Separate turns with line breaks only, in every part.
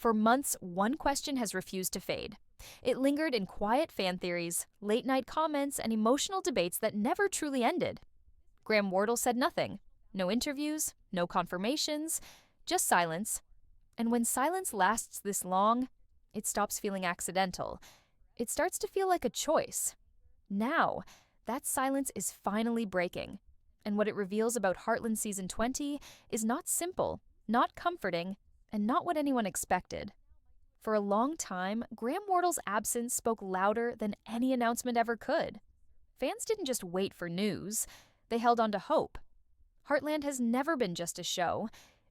For months, one question has refused to fade. It lingered in quiet fan theories, late-night comments, and emotional debates that never truly ended. Graham Wardle said nothing. No interviews, no confirmations, just silence. And when silence lasts this long, it stops feeling accidental. It starts to feel like a choice. Now, that silence is finally breaking. And what it reveals about Heartland Season 20 is not simple, not comforting, and not what anyone expected. For a long time, Graham Wardle's absence spoke louder than any announcement ever could. Fans didn't just wait for news, they held on to hope. Heartland has never been just a show.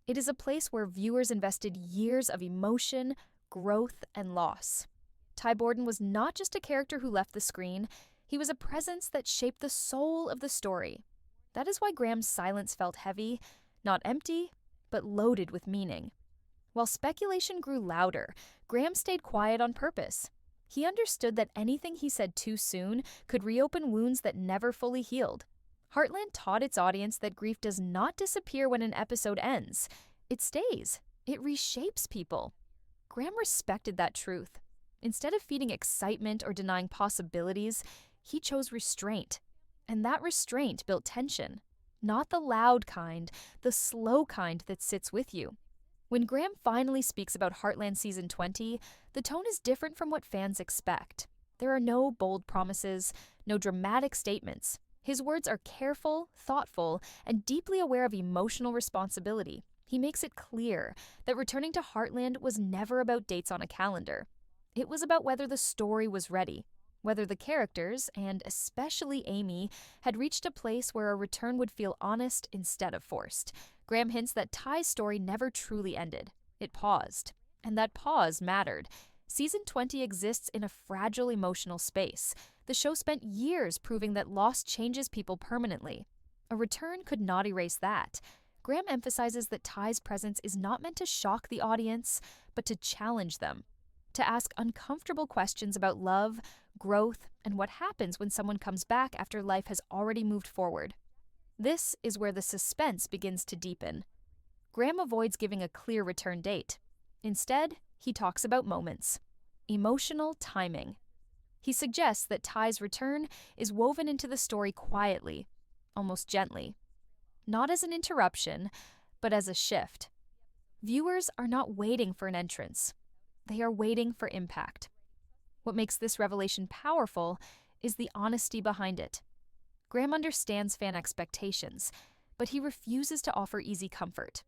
It is a place where viewers invested years of emotion, growth, and loss. Ty Borden was not just a character who left the screen, he was a presence that shaped the soul of the story. That is why Graham's silence felt heavy, not empty, but loaded with meaning. While speculation grew louder, Graham stayed quiet on purpose. He understood that anything he said too soon could reopen wounds that never fully healed. Heartland taught its audience that grief does not disappear when an episode ends. It stays. It reshapes people. Graham respected that truth. Instead of feeding excitement or denying possibilities, he chose restraint. And that restraint built tension. Not the loud kind, the slow kind that sits with you. When Graham finally speaks about Heartland Season 20, the tone is different from what fans expect. There are no bold promises, no dramatic statements. His words are careful, thoughtful, and deeply aware of emotional responsibility. He makes it clear that returning to Heartland was never about dates on a calendar. It was about whether the story was ready, whether the characters, and especially Amy, had reached a place where a return would feel honest instead of forced. Graham hints that Ty's story never truly ended. It paused. And that pause mattered. Season 20 exists in a fragile emotional space. The show spent years proving that loss changes people permanently. A return could not erase that. Graham emphasizes that Ty's presence is not meant to shock the audience, but to challenge them. To ask uncomfortable questions about love, growth, and what happens when someone comes back after life has already moved forward. This is where the suspense begins to deepen. Graham avoids giving a clear return date. Instead, he talks about moments. Emotional timing. He suggests that Ty's return is woven into the story quietly, almost gently. Not as an interruption, but as a shift. Viewers are not waiting for an entrance. They are waiting for impact. What makes this revelation powerful is the honesty behind it. Graham understands fan expectations, but he refuses to offer easy comfort.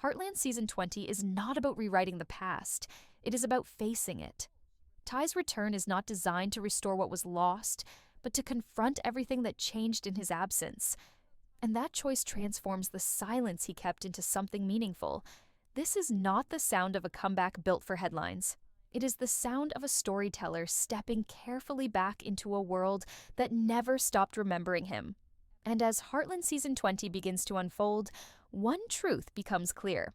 Heartland Season 20 is not about rewriting the past. It is about facing it. Ty's return is not designed to restore what was lost, but to confront everything that changed in his absence. And that choice transforms the silence he kept into something meaningful. This is not the sound of a comeback built for headlines. It is the sound of a storyteller stepping carefully back into a world that never stopped remembering him. And as Heartland Season 20 begins to unfold, one truth becomes clear.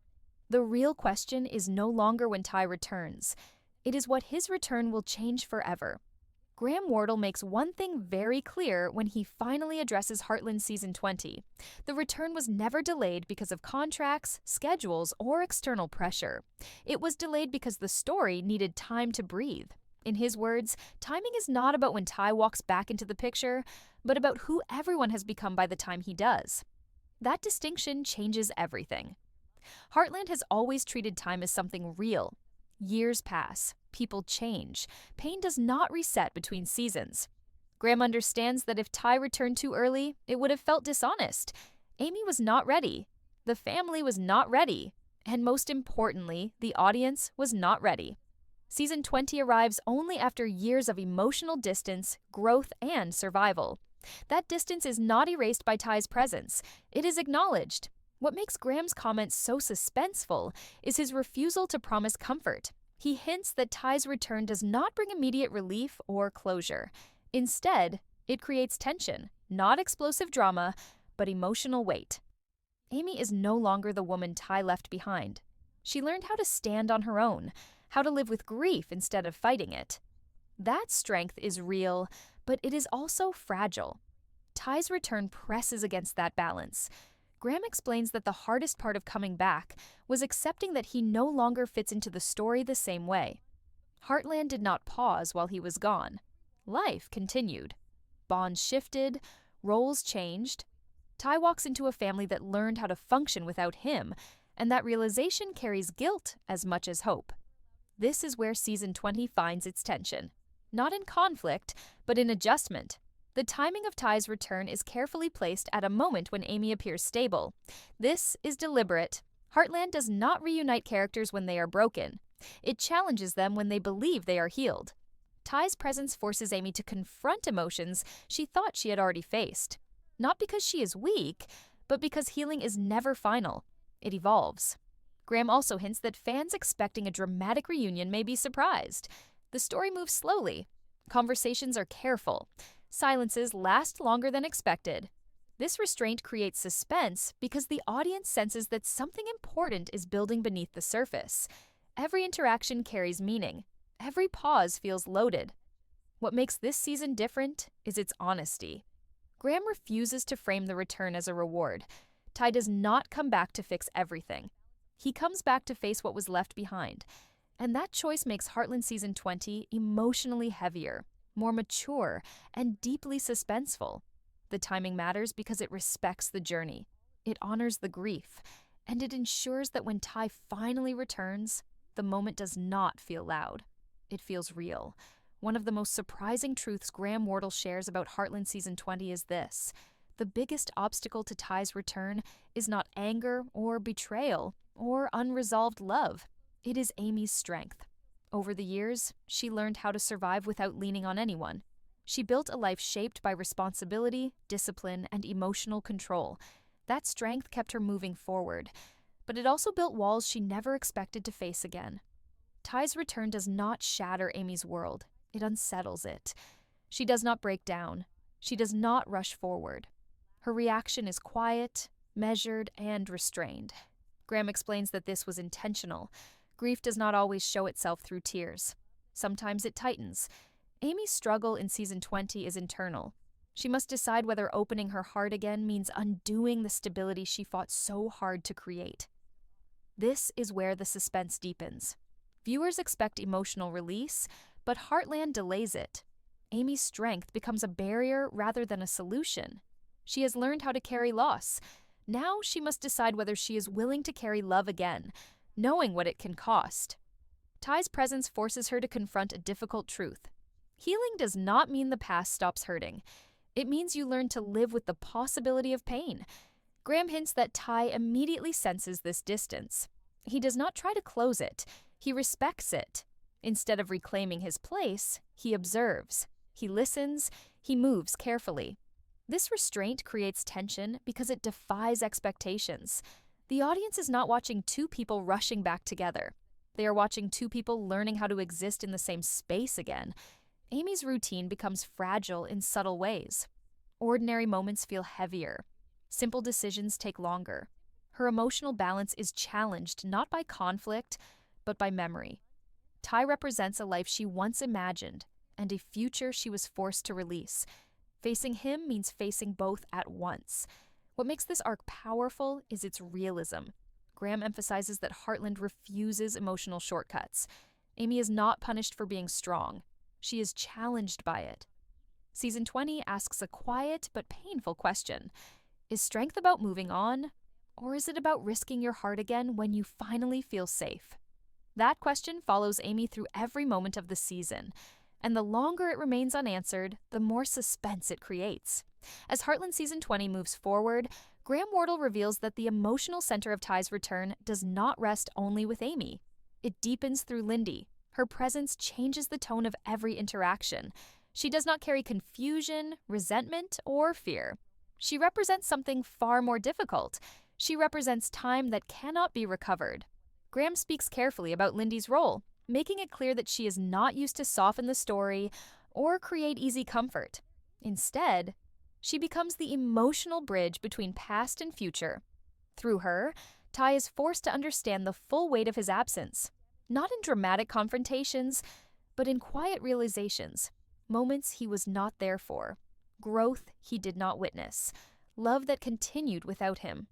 The real question is no longer when Ty returns. It is what his return will change forever. Graham Wardle makes one thing very clear when he finally addresses Heartland Season 20. The return was never delayed because of contracts, schedules, or external pressure. It was delayed because the story needed time to breathe. In his words, timing is not about when Ty walks back into the picture, but about who everyone has become by the time he does. That distinction changes everything. Heartland has always treated time as something real. Years pass. People change. Pain does not reset between seasons. Graham understands that if Ty returned too early, it would have felt dishonest. Amy was not ready. The family was not ready. And most importantly, the audience was not ready. Season 20 arrives only after years of emotional distance, growth, and survival. That distance is not erased by Ty's presence. It is acknowledged. What makes Graham's comments so suspenseful is his refusal to promise comfort. He hints that Ty's return does not bring immediate relief or closure. Instead, it creates tension, not explosive drama, but emotional weight. Amy is no longer the woman Ty left behind. She learned how to stand on her own, how to live with grief instead of fighting it. That strength is real, but it is also fragile. Ty's return presses against that balance. Graham explains that the hardest part of coming back was accepting that he no longer fits into the story the same way. Heartland did not pause while he was gone. Life continued. Bonds shifted, roles changed. Ty walks into a family that learned how to function without him, and that realization carries guilt as much as hope. This is where Season 20 finds its tension. Not in conflict, but in adjustment. The timing of Ty's return is carefully placed at a moment when Amy appears stable. This is deliberate. Heartland does not reunite characters when they are broken. It challenges them when they believe they are healed. Ty's presence forces Amy to confront emotions she thought she had already faced. Not because she is weak, but because healing is never final. It evolves. Graham also hints that fans expecting a dramatic reunion may be surprised. The story moves slowly. Conversations are careful. Silences last longer than expected. This restraint creates suspense because the audience senses that something important is building beneath the surface. Every interaction carries meaning. Every pause feels loaded. What makes this season different is its honesty. Graham refuses to frame the return as a reward. Ty does not come back to fix everything. He comes back to face what was left behind. And that choice makes Heartland Season 20 emotionally heavier, more mature, and deeply suspenseful. The timing matters because it respects the journey. It honors the grief. And it ensures that when Ty finally returns, the moment does not feel loud. It feels real. One of the most surprising truths Graham Wardle shares about Heartland Season 20 is this. The biggest obstacle to Ty's return is not anger or betrayal or unresolved love. It is Amy's strength. Over the years, she learned how to survive without leaning on anyone. She built a life shaped by responsibility, discipline, and emotional control. That strength kept her moving forward, but it also built walls she never expected to face again. Ty's return does not shatter Amy's world. It unsettles it. She does not break down. She does not rush forward. Her reaction is quiet, measured, and restrained. Graham explains that this was intentional. Grief does not always show itself through tears. Sometimes it tightens. Amy's struggle in Season 20 is internal. She must decide whether opening her heart again means undoing the stability she fought so hard to create. This is where the suspense deepens. Viewers expect emotional release, but Heartland delays it. Amy's strength becomes a barrier rather than a solution. She has learned how to carry loss. Now she must decide whether she is willing to carry love again, knowing what it can cost. Ty's presence forces her to confront a difficult truth. Healing does not mean the past stops hurting. It means you learn to live with the possibility of pain. Graham hints that Ty immediately senses this distance. He does not try to close it. He respects it. Instead of reclaiming his place, he observes. He listens. He moves carefully. This restraint creates tension because it defies expectations. The audience is not watching two people rushing back together. They are watching two people learning how to exist in the same space again. Amy's routine becomes fragile in subtle ways. Ordinary moments feel heavier. Simple decisions take longer. Her emotional balance is challenged not by conflict, but by memory. Ty represents a life she once imagined and a future she was forced to release. Facing him means facing both at once. What makes this arc powerful is its realism. Graham emphasizes that Heartland refuses emotional shortcuts. Amy is not punished for being strong. She is challenged by it. Season 20 asks a quiet but painful question. Is strength about moving on, or is it about risking your heart again when you finally feel safe? That question follows Amy through every moment of the season, and the longer it remains unanswered, the more suspense it creates. As Heartland Season 20 moves forward, Graham Wardle reveals that the emotional center of Ty's return does not rest only with Amy. It deepens through Lindy. Her presence changes the tone of every interaction. She does not carry confusion, resentment, or fear. She represents something far more difficult. She represents time that cannot be recovered. Graham speaks carefully about Lindy's role, making it clear that she is not used to soften the story or create easy comfort. Instead, she becomes the emotional bridge between past and future. Through her, Ty is forced to understand the full weight of his absence, not in dramatic confrontations, but in quiet realizations, moments he was not there for, growth he did not witness, love that continued without him.